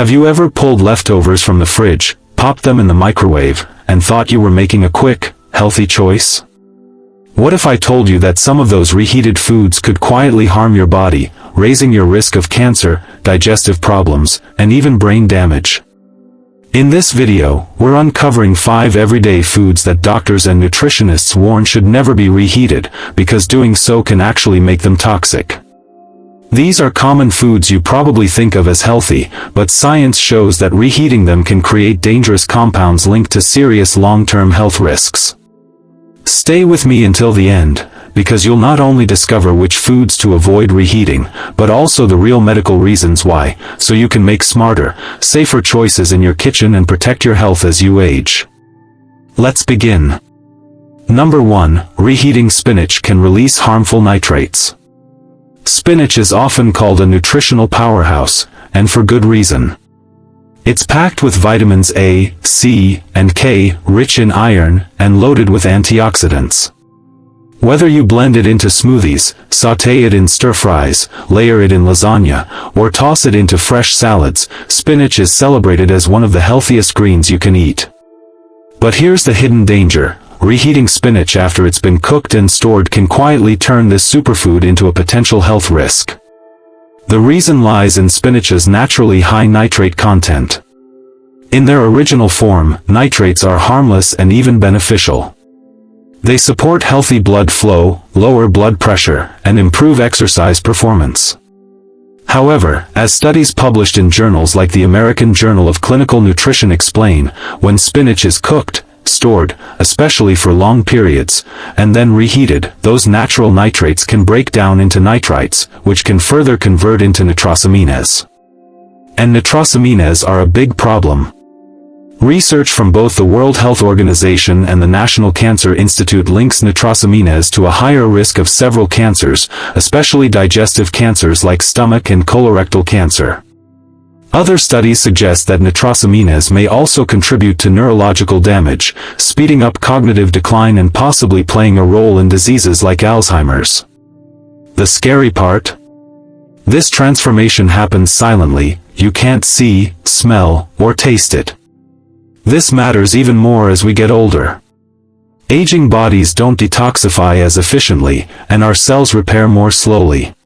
Have you ever pulled leftovers from the fridge, popped them in the microwave, and thought you were making a quick, healthy choice? What if I told you that some of those reheated foods could quietly harm your body, raising your risk of cancer, digestive problems, and even brain damage? In this video, we're uncovering 5 everyday foods that doctors and nutritionists warn should never be reheated, because doing so can actually make them toxic. These are common foods you probably think of as healthy, but science shows that reheating them can create dangerous compounds linked to serious long-term health risks. Stay with me until the end, because you'll not only discover which foods to avoid reheating, but also the real medical reasons why, so you can make smarter, safer choices in your kitchen and protect your health as you age. Let's begin. Number 1. Reheating spinach can release harmful nitrates. Spinach is often called a nutritional powerhouse, and for good reason. It's packed with vitamins A, C, and K, rich in iron, and loaded with antioxidants. Whether you blend it into smoothies, sauté it in stir-fries, layer it in lasagna, or toss it into fresh salads, spinach is celebrated as one of the healthiest greens you can eat. But here's the hidden danger. Reheating spinach after it's been cooked and stored can quietly turn this superfood into a potential health risk. The reason lies in spinach's naturally high nitrate content. In their original form, nitrates are harmless and even beneficial. They support healthy blood flow, lower blood pressure, and improve exercise performance. However, as studies published in journals like the American Journal of Clinical Nutrition explain, when spinach is cooked, stored, especially for long periods, and then reheated, those natural nitrates can break down into nitrites, which can further convert into nitrosamines. And nitrosamines are a big problem. Research from both the World Health Organization and the National Cancer Institute links nitrosamines to a higher risk of several cancers, especially digestive cancers like stomach and colorectal cancer. Other studies suggest that nitrosamines may also contribute to neurological damage, speeding up cognitive decline and possibly playing a role in diseases like Alzheimer's. The scary part? This transformation happens silently. You can't see, smell, or taste it. This matters even more as we get older. Aging bodies don't detoxify as efficiently, and our cells repair more slowly.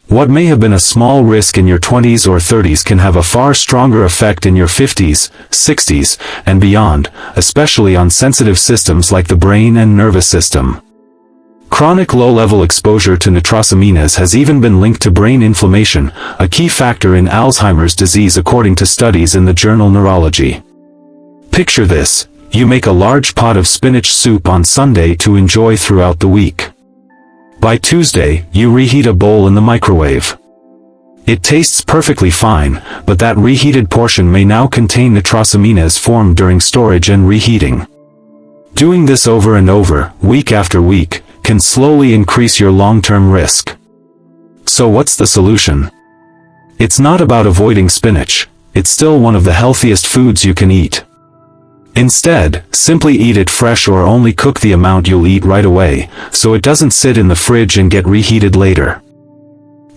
What may have been a small risk in your 20s or 30s can have a far stronger effect in your 50s, 60s, and beyond, especially on sensitive systems like the brain and nervous system. Chronic low-level exposure to nitrosamines has even been linked to brain inflammation, a key factor in Alzheimer's disease according to studies in the journal Neurology. Picture this: you make a large pot of spinach soup on Sunday to enjoy throughout the week. By Tuesday, you reheat a bowl in the microwave. It tastes perfectly fine, but that reheated portion may now contain nitrosamines formed during storage and reheating. Doing this over and over, week after week, can slowly increase your long-term risk. So what's the solution? It's not about avoiding spinach. It's still one of the healthiest foods you can eat. Instead, simply eat it fresh or only cook the amount you'll eat right away, so it doesn't sit in the fridge and get reheated later.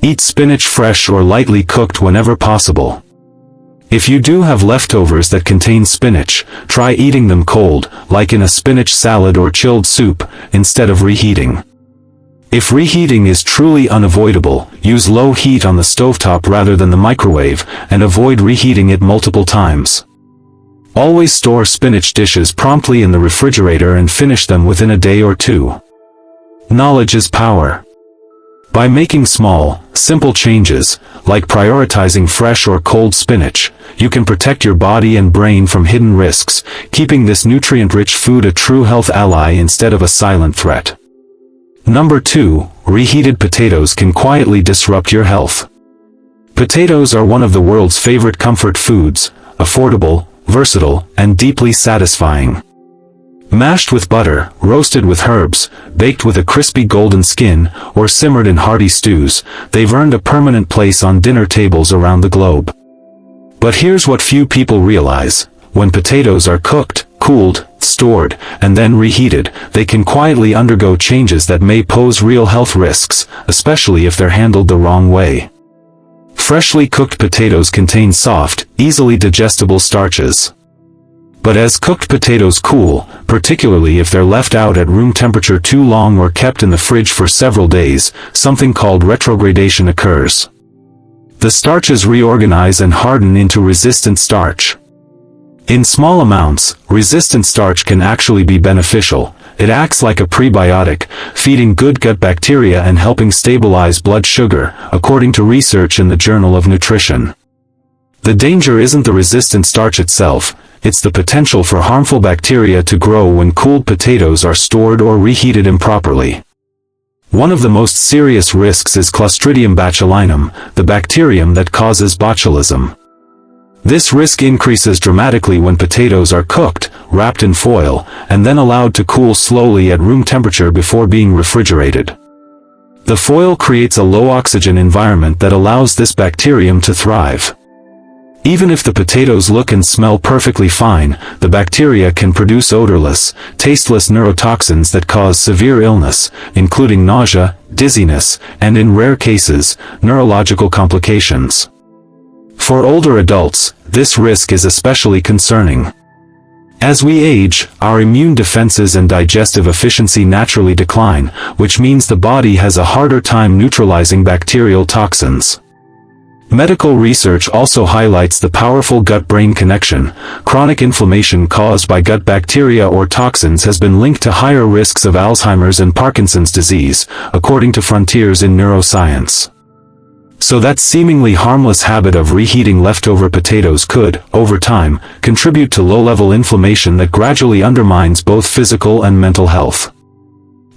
Eat spinach fresh or lightly cooked whenever possible. If you do have leftovers that contain spinach, try eating them cold, like in a spinach salad or chilled soup, instead of reheating. If reheating is truly unavoidable, use low heat on the stovetop rather than the microwave, and avoid reheating it multiple times. Always store spinach dishes promptly in the refrigerator and finish them within a day or two. Knowledge is power. By making small, simple changes, like prioritizing fresh or cold spinach, you can protect your body and brain from hidden risks, keeping this nutrient-rich food a true health ally instead of a silent threat. Number 2. Reheated potatoes can quietly disrupt your health. Potatoes are one of the world's favorite comfort foods, affordable, versatile, and deeply satisfying. Mashed with butter, roasted with herbs, baked with a crispy golden skin, or simmered in hearty stews, they've earned a permanent place on dinner tables around the globe. But here's what few people realize: when potatoes are cooked, cooled, stored, and then reheated, they can quietly undergo changes that may pose real health risks, especially if they're handled the wrong way. Freshly cooked potatoes contain soft, easily digestible starches. But as cooked potatoes cool, particularly if they're left out at room temperature too long or kept in the fridge for several days, something called retrogradation occurs. The starches reorganize and harden into resistant starch. In small amounts, resistant starch can actually be beneficial. It acts like a prebiotic, feeding good gut bacteria and helping stabilize blood sugar, according to research in the Journal of Nutrition. The danger isn't the resistant starch itself, it's the potential for harmful bacteria to grow when cooled potatoes are stored or reheated improperly. One of the most serious risks is Clostridium botulinum, the bacterium that causes botulism. This risk increases dramatically when potatoes are cooked, wrapped in foil, and then allowed to cool slowly at room temperature before being refrigerated. The foil creates a low-oxygen environment that allows this bacterium to thrive. Even if the potatoes look and smell perfectly fine, the bacteria can produce odorless, tasteless neurotoxins that cause severe illness, including nausea, dizziness, and in rare cases, neurological complications. For older adults, this risk is especially concerning. As we age, our immune defenses and digestive efficiency naturally decline, which means the body has a harder time neutralizing bacterial toxins. Medical research also highlights the powerful gut-brain connection. Chronic inflammation caused by gut bacteria or toxins has been linked to higher risks of Alzheimer's and Parkinson's disease, according to Frontiers in Neuroscience. So that seemingly harmless habit of reheating leftover potatoes could, over time, contribute to low-level inflammation that gradually undermines both physical and mental health.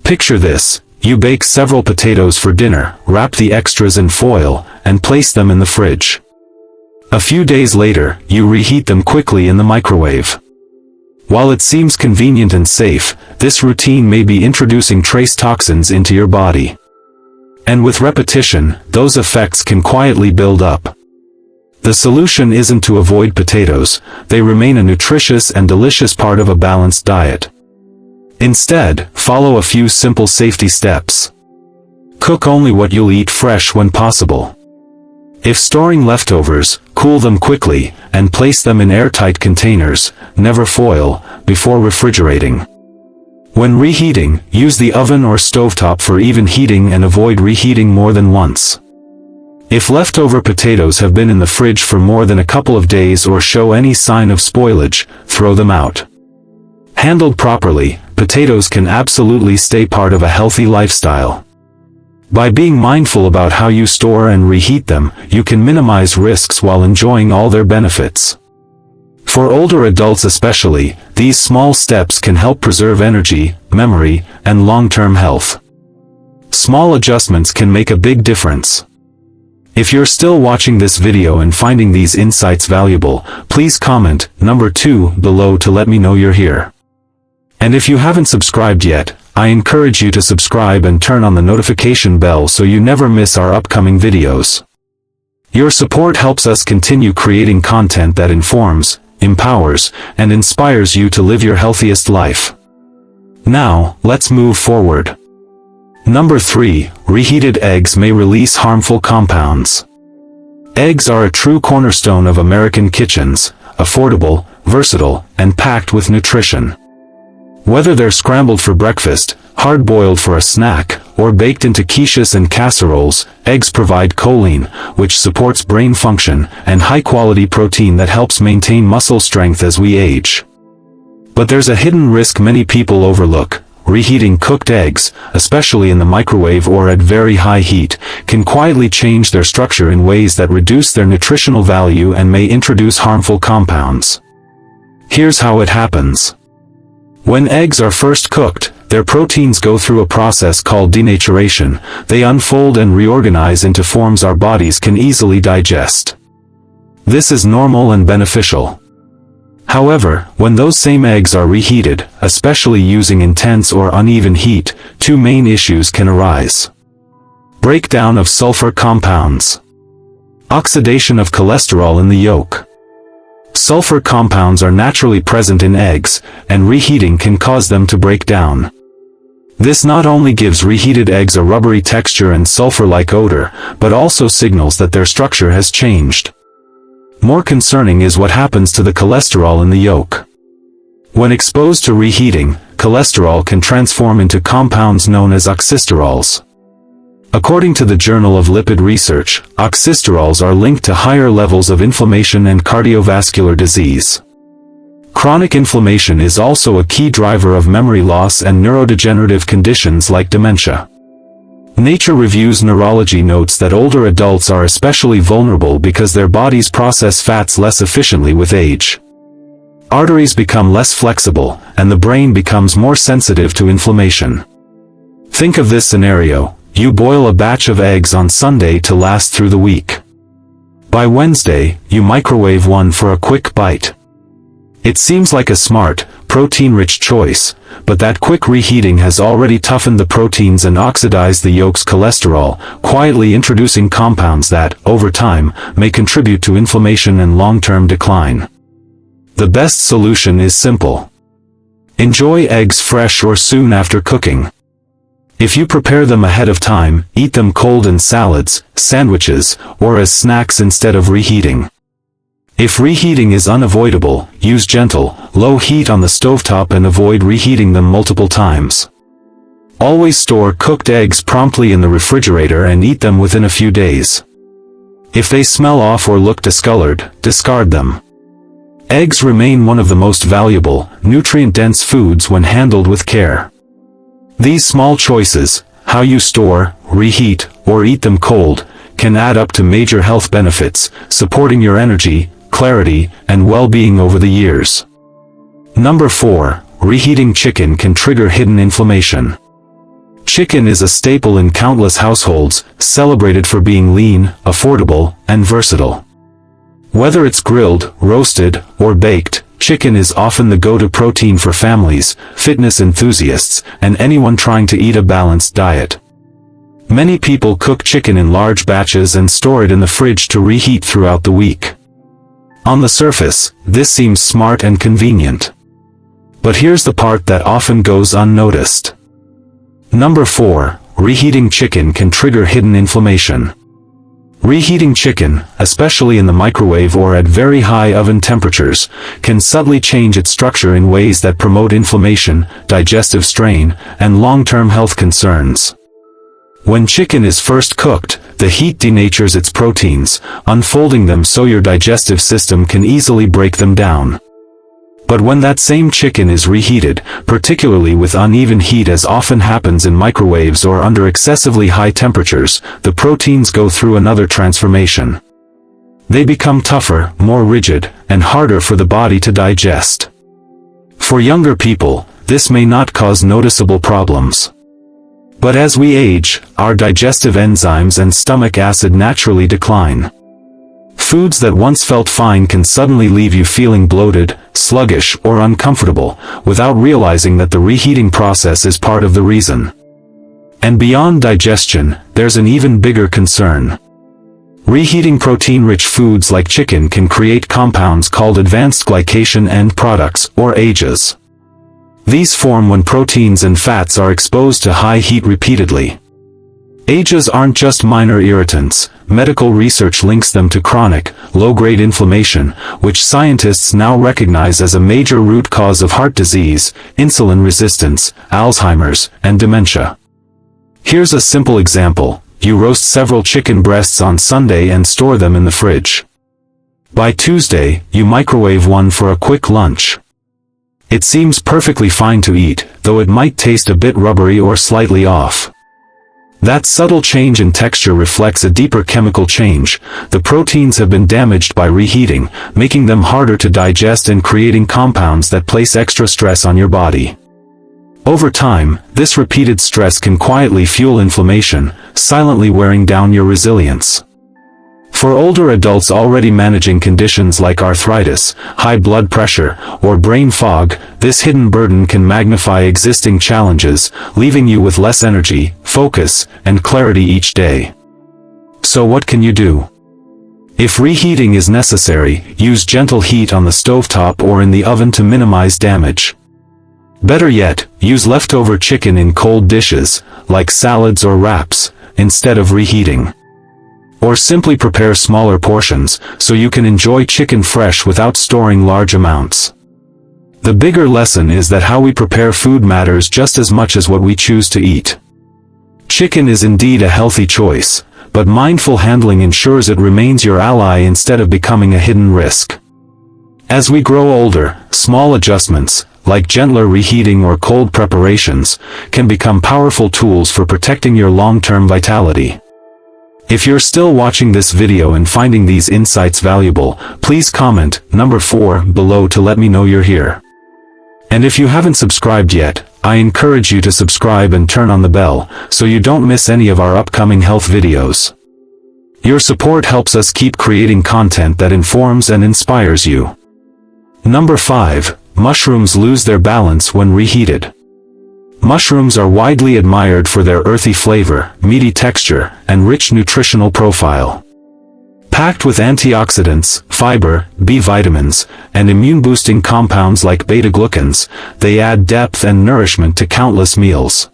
Picture this. You bake several potatoes for dinner, wrap the extras in foil, and place them in the fridge. A few days later, you reheat them quickly in the microwave. While it seems convenient and safe, this routine may be introducing trace toxins into your body. And with repetition, those effects can quietly build up. The solution isn't to avoid potatoes, they remain a nutritious and delicious part of a balanced diet. Instead, follow a few simple safety steps. Cook only what you'll eat fresh when possible. If storing leftovers, cool them quickly, and place them in airtight containers, never foil, before refrigerating. When reheating, use the oven or stovetop for even heating and avoid reheating more than once. If leftover potatoes have been in the fridge for more than a couple of days or show any sign of spoilage, throw them out. Handled properly, potatoes can absolutely stay part of a healthy lifestyle. By being mindful about how you store and reheat them, you can minimize risks while enjoying all their benefits. For older adults especially, these small steps can help preserve energy, memory, and long-term health. Small adjustments can make a big difference. If you're still watching this video and finding these insights valuable, please comment number 2 below to let me know you're here. And if you haven't subscribed yet, I encourage you to subscribe and turn on the notification bell so you never miss our upcoming videos. Your support helps us continue creating content that informs, empowers, and inspires you to live your healthiest life. Now, let's move forward. Number 3, reheated eggs may release harmful compounds. Eggs are a true cornerstone of American kitchens, affordable, versatile, and packed with nutrition. Whether they're scrambled for breakfast, hard-boiled for a snack, or baked into quiches and casseroles, eggs provide choline, which supports brain function, and high-quality protein that helps maintain muscle strength as we age. But there's a hidden risk many people overlook. Reheating cooked eggs, especially in the microwave or at very high heat, can quietly change their structure in ways that reduce their nutritional value and may introduce harmful compounds. Here's how it happens. When eggs are first cooked, their proteins go through a process called denaturation. They unfold and reorganize into forms our bodies can easily digest. This is normal and beneficial. However, when those same eggs are reheated, especially using intense or uneven heat, two main issues can arise. Breakdown of sulfur compounds. Oxidation of cholesterol in the yolk. Sulfur compounds are naturally present in eggs, and reheating can cause them to break down. This not only gives reheated eggs a rubbery texture and sulfur-like odor, but also signals that their structure has changed. More concerning is what happens to the cholesterol in the yolk. When exposed to reheating, cholesterol can transform into compounds known as oxysterols. According to the Journal of Lipid Research, oxysterols are linked to higher levels of inflammation and cardiovascular disease. Chronic inflammation is also a key driver of memory loss and neurodegenerative conditions like dementia. Nature Reviews Neurology notes that older adults are especially vulnerable because their bodies process fats less efficiently with age. Arteries become less flexible, and the brain becomes more sensitive to inflammation. Think of this scenario: you boil a batch of eggs on Sunday to last through the week. By Wednesday, you microwave one for a quick bite. It seems like a smart, protein-rich choice, but that quick reheating has already toughened the proteins and oxidized the yolk's cholesterol, quietly introducing compounds that, over time, may contribute to inflammation and long-term decline. The best solution is simple. Enjoy eggs fresh or soon after cooking. If you prepare them ahead of time, eat them cold in salads, sandwiches, or as snacks instead of reheating. If reheating is unavoidable, use gentle, low heat on the stovetop and avoid reheating them multiple times. Always store cooked eggs promptly in the refrigerator and eat them within a few days. If they smell off or look discolored, discard them. Eggs remain one of the most valuable, nutrient-dense foods when handled with care. These small choices, how you store, reheat, or eat them cold, can add up to major health benefits, supporting your energy, clarity, and well-being over the years. Number 4. Reheating chicken can trigger hidden inflammation. Chicken is a staple in countless households, celebrated for being lean, affordable, and versatile. Whether it's grilled, roasted, or baked, chicken is often the go-to protein for families, fitness enthusiasts, and anyone trying to eat a balanced diet. Many people cook chicken in large batches and store it in the fridge to reheat throughout the week. On the surface, this seems smart and convenient. But here's the part that often goes unnoticed. Number 4. Reheating chicken can trigger hidden inflammation. Reheating chicken, especially in the microwave or at very high oven temperatures, can subtly change its structure in ways that promote inflammation, digestive strain, and long-term health concerns. When chicken is first cooked, the heat denatures its proteins, unfolding them so your digestive system can easily break them down. But when that same chicken is reheated, particularly with uneven heat as often happens in microwaves or under excessively high temperatures, the proteins go through another transformation. They become tougher, more rigid, and harder for the body to digest. For younger people, this may not cause noticeable problems. But as we age, our digestive enzymes and stomach acid naturally decline. Foods that once felt fine can suddenly leave you feeling bloated, sluggish, or uncomfortable, without realizing that the reheating process is part of the reason. And beyond digestion, there's an even bigger concern. Reheating protein-rich foods like chicken can create compounds called advanced glycation end products, or AGEs. These form when proteins and fats are exposed to high heat repeatedly. AGEs aren't just minor irritants. Medical research links them to chronic, low-grade inflammation, which scientists now recognize as a major root cause of heart disease, insulin resistance, Alzheimer's, and dementia. Here's a simple example. You roast several chicken breasts on Sunday and store them in the fridge. By Tuesday, you microwave one for a quick lunch. It seems perfectly fine to eat, though it might taste a bit rubbery or slightly off. That subtle change in texture reflects a deeper chemical change. The proteins have been damaged by reheating, making them harder to digest and creating compounds that place extra stress on your body. Over time, this repeated stress can quietly fuel inflammation, silently wearing down your resilience. For older adults already managing conditions like arthritis, high blood pressure, or brain fog, this hidden burden can magnify existing challenges, leaving you with less energy, focus, and clarity each day. So what can you do? If reheating is necessary, use gentle heat on the stovetop or in the oven to minimize damage. Better yet, use leftover chicken in cold dishes, like salads or wraps, instead of reheating. Or simply prepare smaller portions, so you can enjoy chicken fresh without storing large amounts. The bigger lesson is that how we prepare food matters just as much as what we choose to eat. Chicken is indeed a healthy choice, but mindful handling ensures it remains your ally instead of becoming a hidden risk. As we grow older, small adjustments, like gentler reheating or cold preparations, can become powerful tools for protecting your long-term vitality. If you're still watching this video and finding these insights valuable, please comment number 4 below to let me know you're here. And if you haven't subscribed yet, I encourage you to subscribe and turn on the bell, so you don't miss any of our upcoming health videos. Your support helps us keep creating content that informs and inspires you. Number 5. Mushrooms lose their balance when reheated. Mushrooms are widely admired for their earthy flavor, meaty texture, and rich nutritional profile. Packed with antioxidants, fiber, B vitamins, and immune-boosting compounds like beta-glucans, they add depth and nourishment to countless meals.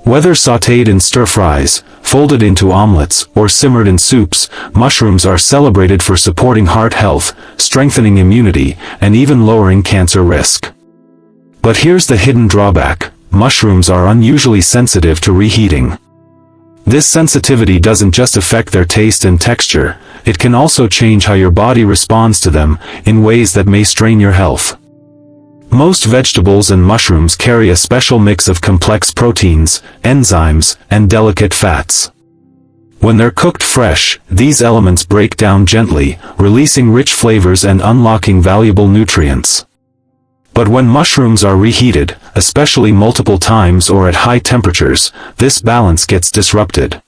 Whether sautéed in stir-fries, folded into omelets, or simmered in soups, mushrooms are celebrated for supporting heart health, strengthening immunity, and even lowering cancer risk. But here's the hidden drawback: mushrooms are unusually sensitive to reheating. This sensitivity doesn't just affect their taste and texture, it can also change how your body responds to them, in ways that may strain your health. Most vegetables and mushrooms carry a special mix of complex proteins, enzymes, and delicate fats. When they're cooked fresh, these elements break down gently, releasing rich flavors and unlocking valuable nutrients. But when mushrooms are reheated, especially multiple times or at high temperatures, this balance gets disrupted.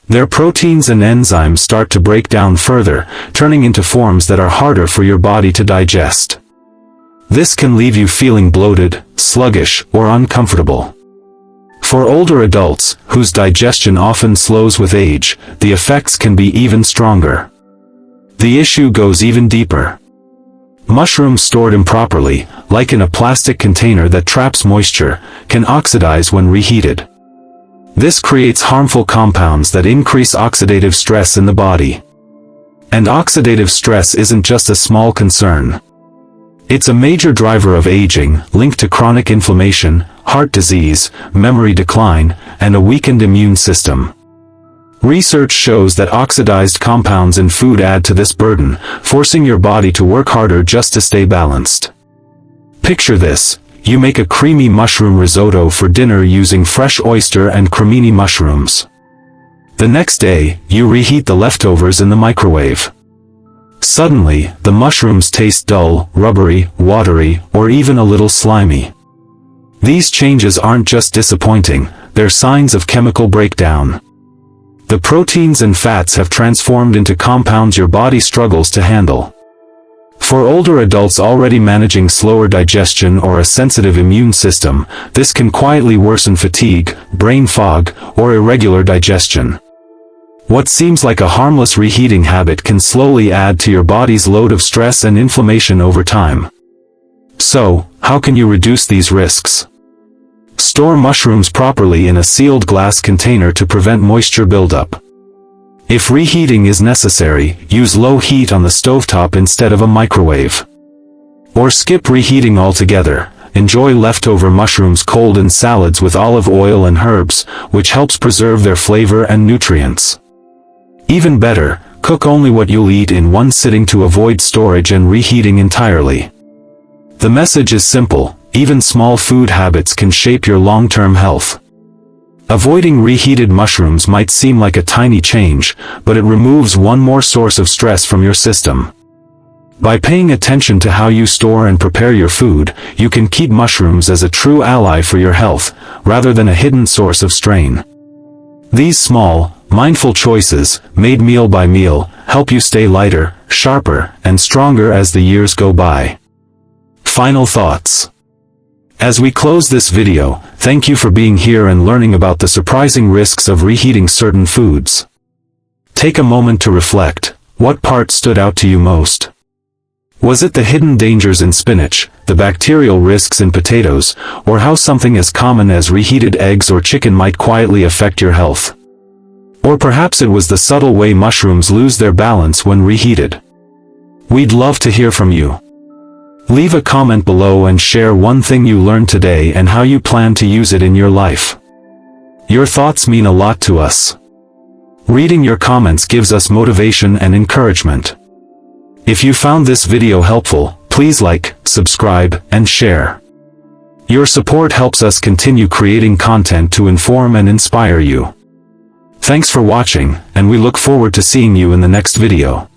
Their proteins and enzymes start to break down further, turning into forms that are harder for your body to digest. This can leave you feeling bloated, sluggish, or uncomfortable. For older adults, whose digestion often slows with age, the effects can be even stronger. The issue goes even deeper. Mushrooms stored improperly, like in a plastic container that traps moisture, can oxidize when reheated. This creates harmful compounds that increase oxidative stress in the body. And oxidative stress isn't just a small concern. It's a major driver of aging, linked to chronic inflammation, heart disease, memory decline, and a weakened immune system. Research shows that oxidized compounds in food add to this burden, forcing your body to work harder just to stay balanced. Picture this: you make a creamy mushroom risotto for dinner using fresh oyster and cremini mushrooms. The next day, you reheat the leftovers in the microwave. Suddenly, the mushrooms taste dull, rubbery, watery, or even a little slimy. These changes aren't just disappointing, they're signs of chemical breakdown. The proteins and fats have transformed into compounds your body struggles to handle. For older adults already managing slower digestion or a sensitive immune system, this can quietly worsen fatigue, brain fog, or irregular digestion. What seems like a harmless reheating habit can slowly add to your body's load of stress and inflammation over time. So, how can you reduce these risks? Store mushrooms properly in a sealed glass container to prevent moisture buildup. If reheating is necessary, use low heat on the stovetop instead of a microwave. Or skip reheating altogether. Enjoy leftover mushrooms cold in salads with olive oil and herbs, which helps preserve their flavor and nutrients. Even better, cook only what you'll eat in one sitting to avoid storage and reheating entirely. The message is simple: even small food habits can shape your long-term health. Avoiding reheated mushrooms might seem like a tiny change, but it removes one more source of stress from your system. By paying attention to how you store and prepare your food, you can keep mushrooms as a true ally for your health, rather than a hidden source of strain. These small, mindful choices, made meal by meal, help you stay lighter, sharper, and stronger as the years go by. Final thoughts. As we close this video, thank you for being here and learning about the surprising risks of reheating certain foods. Take a moment to reflect. What part stood out to you most? Was it the hidden dangers in spinach, the bacterial risks in potatoes, or how something as common as reheated eggs or chicken might quietly affect your health. Or perhaps it was the subtle way mushrooms lose their balance when reheated. We'd love to hear from you. Leave a comment below and share one thing you learned today and how you plan to use it in your life. Your thoughts mean a lot to us. Reading your comments gives us motivation and encouragement. If you found this video helpful, please like, subscribe, and share. Your support helps us continue creating content to inform and inspire you. Thanks for watching, and we look forward to seeing you in the next video.